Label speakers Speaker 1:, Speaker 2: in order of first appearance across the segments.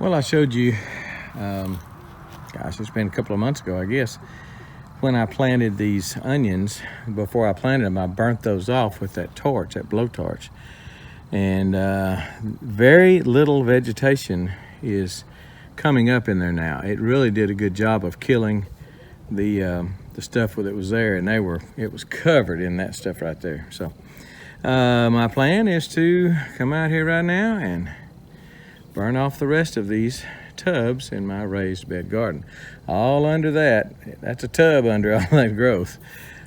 Speaker 1: Well, I showed you, gosh, it's been a couple of months ago, I guess, when I planted these onions. Before I planted them, I burnt those off with that torch, that blowtorch. And very little vegetation is coming up in there now. It really did a good job of killing the stuff that was there, and it was covered in that stuff right there. So my plan is to come out here right now and burn off the rest of these tubs in my raised bed garden. All under that's a tub under all that growth.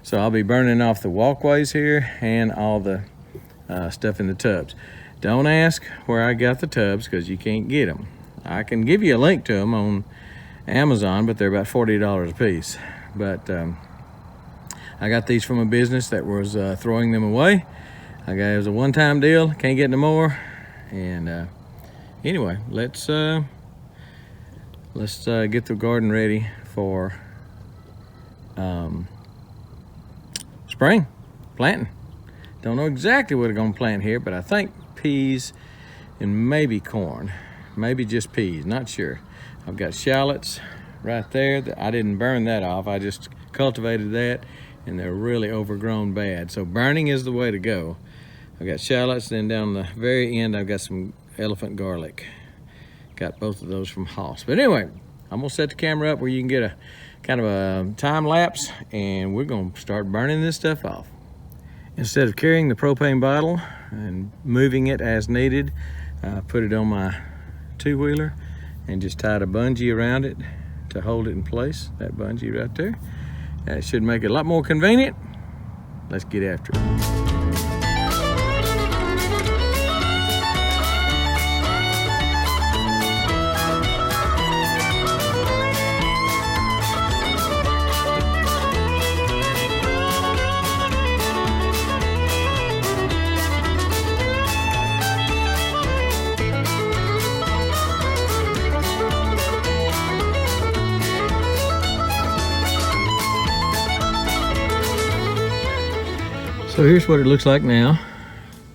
Speaker 1: So I'll be burning off the walkways here and all the stuff in the tubs. Don't ask where I got the tubs, because you can't get them. I can give you a link to them on Amazon, but they're about $40 a piece. But I got these from a business that was throwing them away. It was a one-time deal, can't get no more. And anyway, let's get the garden ready for spring planting. Don't know exactly what I'm gonna plant here, but I think peas and maybe corn, maybe just peas, not sure. I've got shallots right there. I didn't burn that off, I just cultivated that, and they're really overgrown bad. So burning is the way to go. I've got shallots, then down the very end I've got some elephant garlic. Got both of those from Hoss. But anyway, I'm gonna set the camera up where you can get a kind of a time lapse, and we're gonna start burning this stuff off. Instead of carrying the propane bottle and moving it as needed, I put it on my two-wheeler and just tied a bungee around it to hold it in place. That bungee right there. That should make it a lot more convenient. Let's get after it. So here's what it looks like now.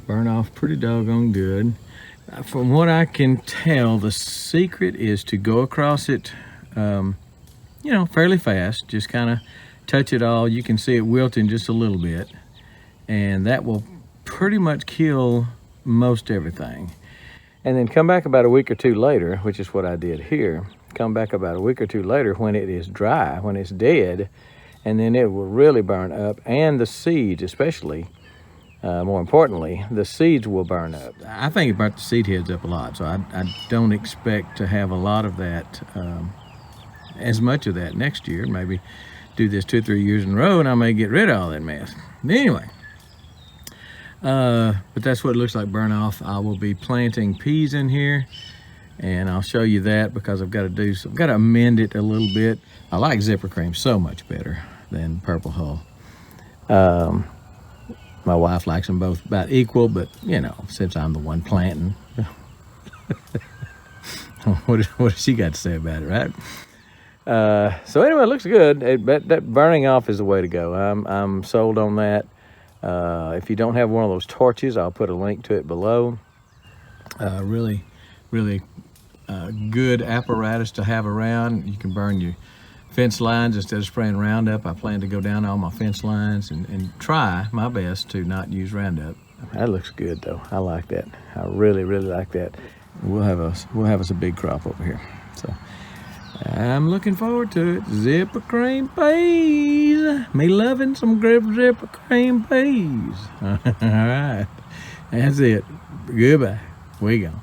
Speaker 1: Burn off pretty doggone good. From what I can tell, the secret is to go across it, fairly fast. Just kind of touch it all. You can see it wilting just a little bit, and that will pretty much kill most everything. And then come back about a week or two later, which is what I did here. Come back about a week or two later when it is dry, when it's dead, and then it will really burn up, and the seeds especially, more importantly, the seeds will burn up. I think it burnt the seed heads up a lot, so I don't expect to have a lot of that, as much of that next year. Maybe do this 2 or 3 years in a row and I may get rid of all that mess. But anyway, but that's what it looks like burn off. I will be planting peas in here, and I'll show you that because I've got to amend it a little bit. I like zipper cream so much better than Purple Hull. My wife likes them both about equal, but since I'm the one planting, what has she got to say about it, right? So anyway, it looks good. That burning off is the way to go. I'm sold on that. If you don't have one of those torches, I'll put a link to it below. Really good apparatus to have around. You can burn your fence lines instead of spraying Roundup. I plan to go down all my fence lines and try my best to not use Roundup. That looks good though. I like that. I really like that. We'll have us a big crop over here. So I'm looking forward to it. Zipper cream peas. Me loving some zipper cream peas. All right, that's it. Goodbye. We gone.